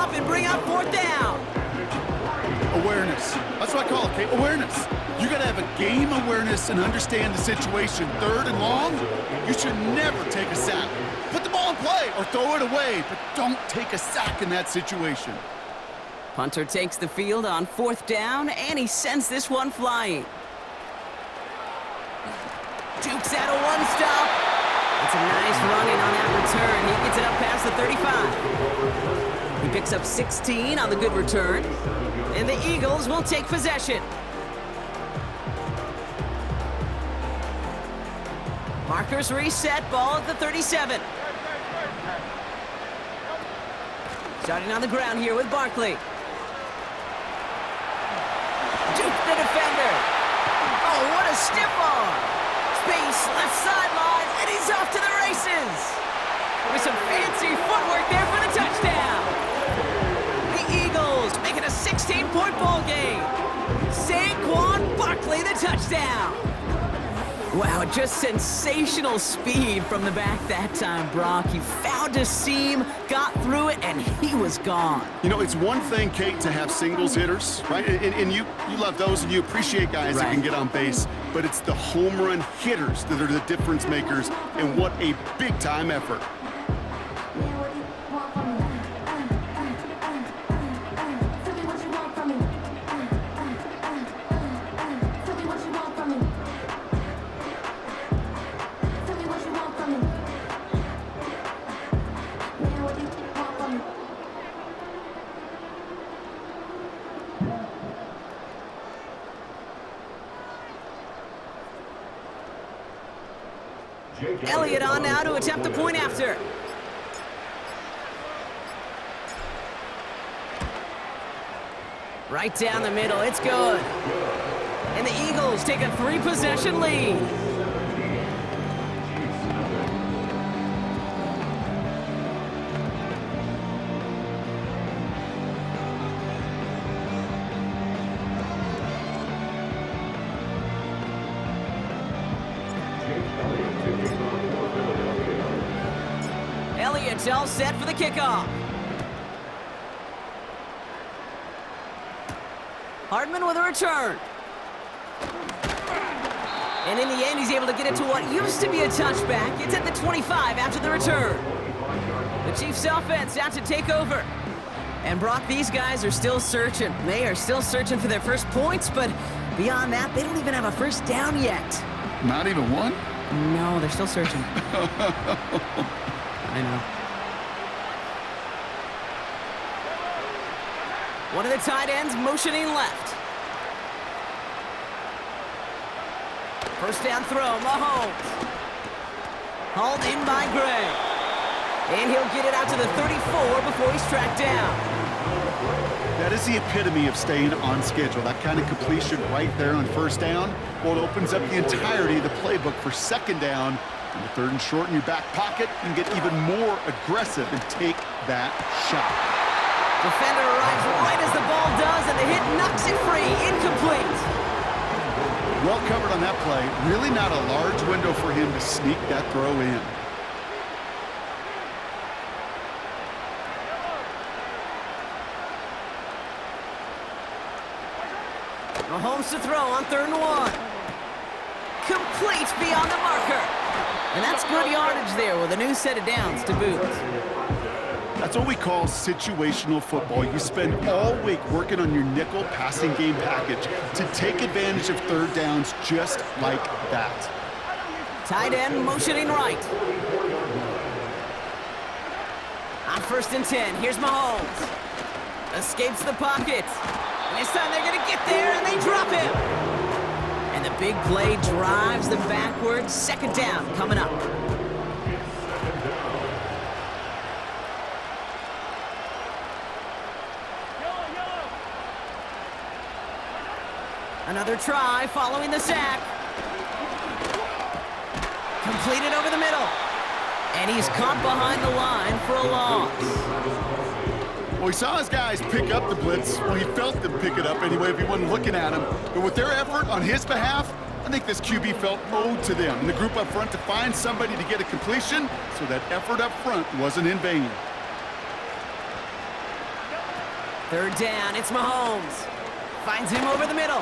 up and bring up fourth down. Awareness. That's what I call it, Kate. Awareness. You got to have a game awareness and understand the situation. Third and long, you should never take a sack. Put the ball in play or throw it away, but don't take a sack in that situation. Punter takes the field on fourth down, and he sends this one flying. Dukes out a one-stop. It's a nice running on that return. He gets it up past the 35. He picks up 16 on the good return, and the Eagles will take possession. Markers reset, ball at the 37. Starting on the ground here with Barkley. Duke the defender. Oh, what a stiff arm. Space, left sideline, and he's off to the races. With some fancy footwork there for the touchdown. The Eagles make it a 16-point ball game. Saquon Barkley, the touchdown. Wow, just sensational speed from the back that time, Brock. He found a seam, got through it, and he was gone. You know, it's one thing, Kate, to have singles hitters, right? And you love those, and you appreciate guys that can get on base. But it's the home run hitters that are the difference makers, and what a big-time effort. Elliott on now to attempt the point after. Right down the middle, it's good. And the Eagles take a 3-possession lead. Elliott's all set for the kickoff. Hardman with a return. And in the end, he's able to get it to what used to be a touchback. It's at the 25 after the return. The Chiefs offense out to take over. And Brock, these guys are still searching. They are still searching for their first points, but beyond that, they don't even have a first down yet. Not even one? No, they're still searching. I know. One of the tight ends motioning left. First down throw, Mahomes. Hauled in by Gray. And he'll get it out to the 34 before he's tracked down. That is the epitome of staying on schedule. That kind of completion right there on first down. Well, it opens up the entirety of the playbook for second down. And the third and short in your back pocket, you can get even more aggressive and take that shot. Defender arrives right as the ball does, and the hit knocks it free. Incomplete. Well covered on that play. Really not a large window for him to sneak that throw in. Mahomes to throw on 3rd and 1. Complete beyond the marker. And that's good yardage there with a new set of downs to boot. That's what we call situational football. You spend all week working on your nickel passing game package to take advantage of third downs just like that. Tight end motioning right. On 1st and 10, here's Mahomes. Escapes the pocket. And this time they're going to get there, and they drop him. And the big play drives them backwards. 2nd down coming up. Another try following the sack. Completed over the middle. And he's caught behind the line for a loss. Well, he saw his guys pick up the blitz. Well, he felt them pick it up anyway if he wasn't looking at him. But with their effort on his behalf, I think this QB felt owed to them and the group up front to find somebody to get a completion, so that effort up front wasn't in vain. Third down, it's Mahomes. Finds him over the middle.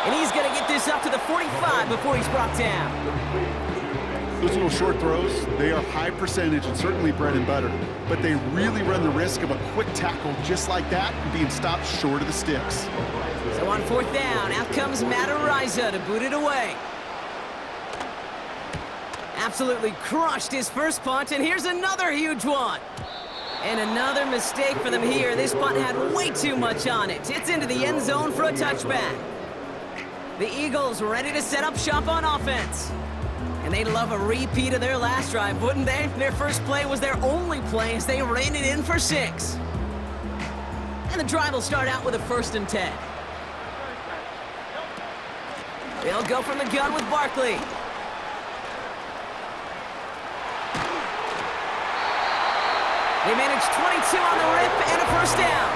And he's going to get this up to the 45 before he's brought down. Those little short throws, they are high percentage and certainly bread and butter. But they really run the risk of a quick tackle just like that and being stopped short of the sticks. So on fourth down, out comes Madden to boot it away. Absolutely crushed his first punt, and here's another huge one. And another mistake for them here. This punt had way too much on it. It's into the end zone for a touchback. The Eagles ready to set up shop on offense. And they'd love a repeat of their last drive, wouldn't they? Their first play was their only play as they ran it in for 6. And the drive will start out with a 1st and 10. They'll go from the gun with Barkley. They managed 22 on the rip and a 1st down.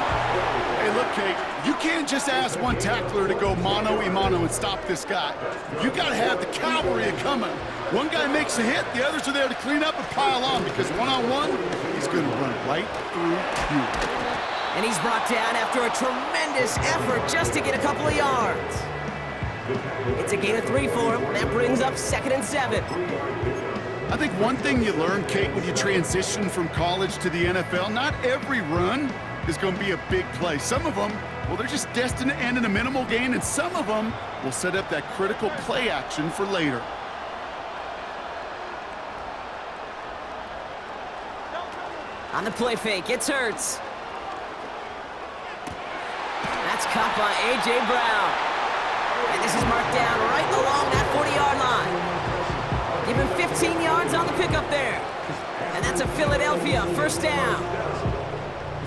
Hey, look, Kate, you can't just ask one tackler to go mano-a-mano and stop this guy. You got to have the cavalry coming. One guy makes a hit, the others are there to clean up and pile on because one-on-one, he's going to run right through you. And he's brought down after a tremendous effort just to get a couple of yards. It's a gain of 3 for him. That brings up 2nd and 7. I think one thing you learn, Kate, when you transition from college to the NFL, not every run is going to be a big play. Some of them, well, they're just destined to end in a minimal gain, and some of them will set up that critical play action for later. On the play fake, it's Hurts. That's caught by A.J. Brown. And this is marked down right along that 40-yard line. Give him 15 yards on the pickup there. And that's a Philadelphia 1st down.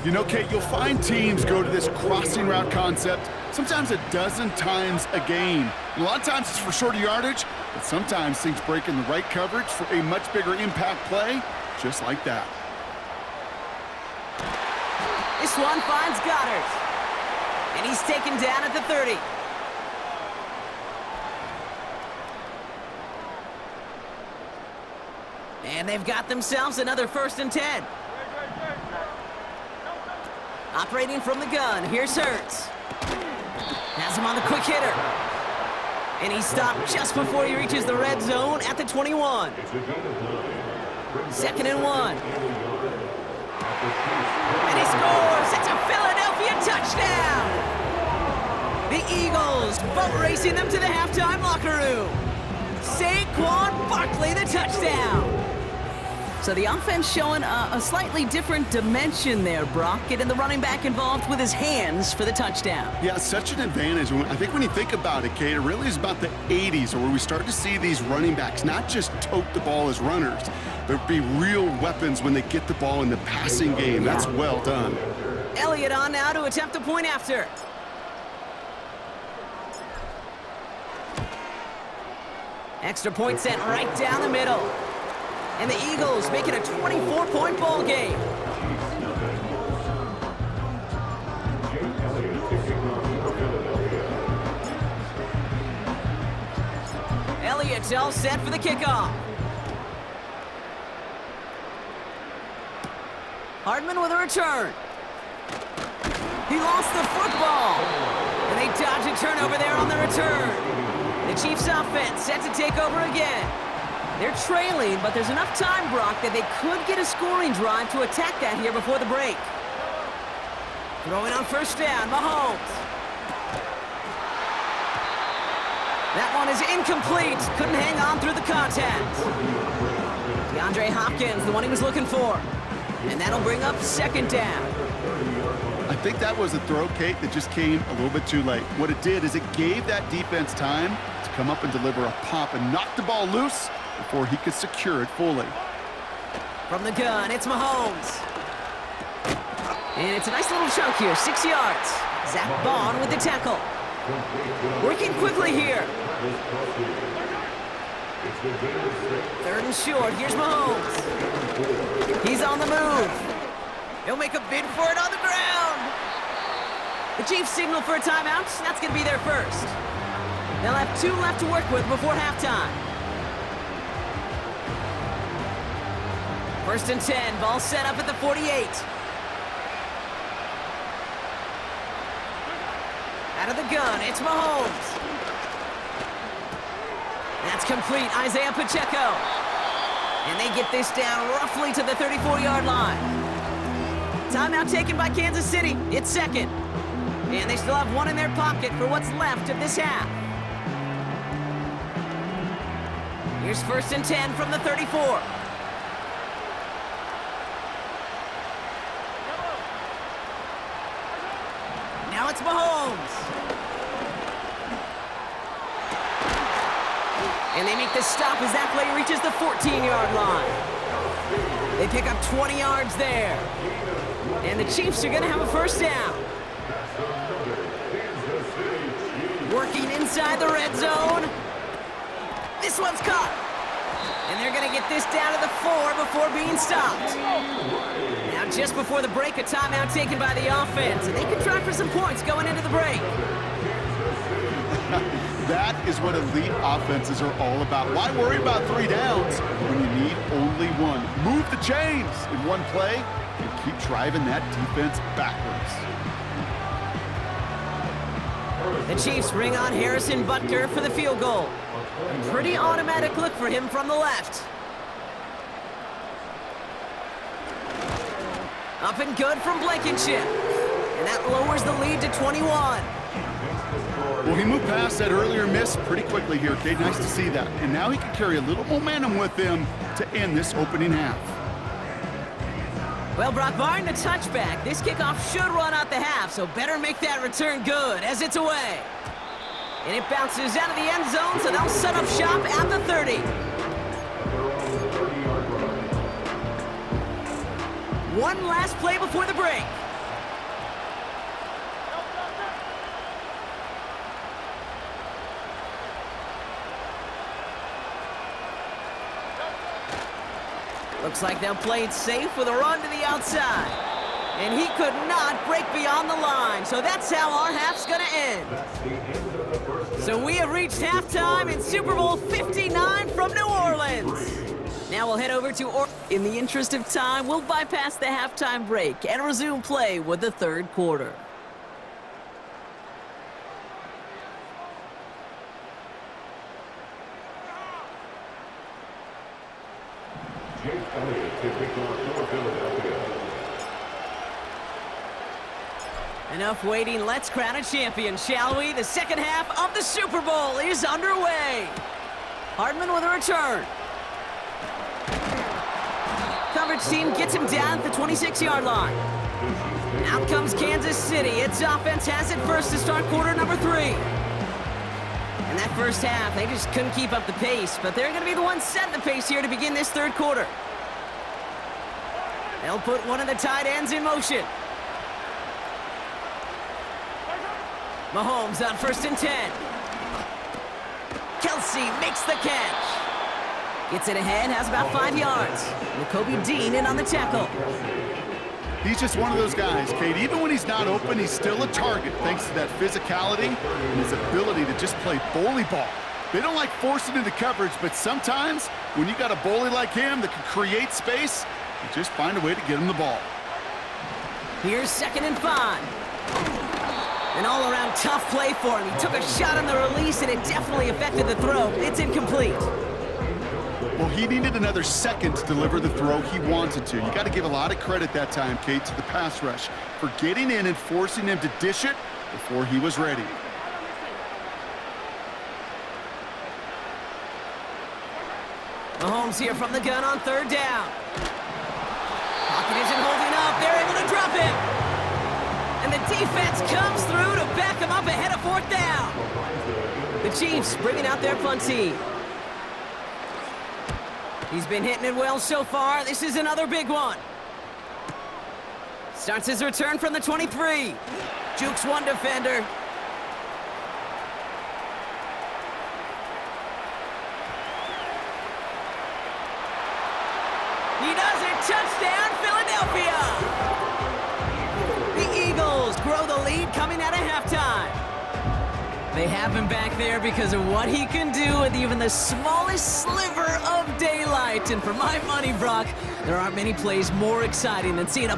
You know, Kate, you'll find teams go to this crossing route concept sometimes a dozen times a game. And a lot of times it's for shorter yardage, but sometimes things break in the right coverage for a much bigger impact play, just like that. This one finds Goddard. And he's taken down at the 30. And they've got themselves another 1st and 10. Operating from the gun, here's Hurts. Has him on the quick hitter. And he's stopped just before he reaches the red zone at the 21. 2nd and 1. And he scores! It's a Philadelphia touchdown! The Eagles boat racing them to the halftime locker room. Saquon Barkley, the touchdown. So the offense showing a slightly different dimension there, Brock, getting the running back involved with his hands for the touchdown. Yeah, such an advantage. I think when you think about it, Kate, it really is about the 80s where we start to see these running backs not just tote the ball as runners, but be real weapons when they get the ball in the passing game. That's well done. Elliott on now to attempt a point after. Extra point sent right down the middle. And the Eagles make it a 24-point ball game. Elliott's all set for the kickoff. Hardman with a return. He lost the football. And they dodge a turnover there on the return. The Chiefs offense set to take over again. They're trailing, but there's enough time, Brock, that they could get a scoring drive to attack that here before the break. Throwing on 1st down, Mahomes. That one is incomplete. Couldn't hang on through the contact. DeAndre Hopkins, the one he was looking for. And that'll bring up 2nd down. I think that was a throw, Kate, that just came a little bit too late. What it did is it gave that defense time to come up and deliver a pop and knock the ball loose before he could secure it fully. From the gun, it's Mahomes. And it's a nice little chunk here, 6 yards. Zach Bond with the tackle. Working quickly here. 3rd and short, here's Mahomes. He's on the move. He'll make a bid for it on the ground. The Chiefs signal for a timeout. That's going to be their first. They'll have 2 left to work with before halftime. 1st and 10, ball set up at the 48. Out of the gun, it's Mahomes. That's complete, Isaiah Pacheco. And they get this down roughly to the 34-yard line. Timeout taken by Kansas City. It's second. And they still have one in their pocket for what's left of this half. Here's 1st and 10 from the 34. Now it's Mahomes. And they make the stop as that play reaches the 14-yard line. They pick up 20 yards there. And the Chiefs are going to have a first down. Working inside the red zone. This one's caught. And they're going to get this down to the 4 before being stopped. Now just before the break, a timeout taken by the offense. And they can try for some points going into the break. That is what elite offenses are all about. Why worry about 3 downs when you need only one? Move the chains in one play and keep driving that defense backwards. The Chiefs bring on Harrison Butker for the field goal. A pretty automatic look for him from the left. Up and good from Blankenship. And that lowers the lead to 21. Well, he moved past that earlier miss pretty quickly here, Kate. Nice to see that. And now he can carry a little momentum with him to end this opening half. Well, Brock, barring the touchback, this kickoff should run out the half, so better make that return good as it's away. And it bounces out of the end zone, so they'll set up shop at the 30. One last play before the break. Looks like they'll play it safe with a run to the outside. And he could not break beyond the line, so that's how our half's gonna end. So we have reached halftime in Super Bowl 59 from New Orleans. Now we'll head over to In the interest of time, we'll bypass the halftime break and resume play with the third quarter. Enough waiting, let's crown a champion, shall we? The second half of the Super Bowl is underway. Hardman with a return. Coverage team gets him down at the 26-yard line. Out comes Kansas City. Its offense has it first to start quarter number 3. In that first half, they just couldn't keep up the pace, but they're going to be the ones setting the pace here to begin this third quarter. They'll put one of the tight ends in motion. Mahomes on 1st and 10. Kelsey makes the catch. Gets it ahead, has about 5 yards. Nakobe Dean in on the tackle. He's just one of those guys, Kate. Even when he's not open, he's still a target thanks to that physicality and his ability to just play bully ball. They don't like forcing into coverage, but sometimes when you got a bully like him that can create space, you just find a way to get him the ball. Here's 2nd and 5. An all-around tough play for him. He took a shot on the release, and it definitely affected the throw. It's incomplete. Well, he needed another second to deliver the throw he wanted to. You got to give a lot of credit that time, Kate, to the pass rush for getting in and forcing him to dish it before he was ready. Mahomes here from the gun on 3rd down. Pocket isn't holding up. They're able to drop him. And the defense comes through to back him up ahead of 4th down. The Chiefs bringing out their punt team. He's been hitting it well so far. This is another big one. Starts his return from the 23. Jukes one defender. He does it. Touchdown, Philadelphia. The Eagles grow the lead coming out of halftime. They have him back there because of what he can do with even the smallest sliver of daylight. And for my money, Brock, there aren't many plays more exciting than seeing a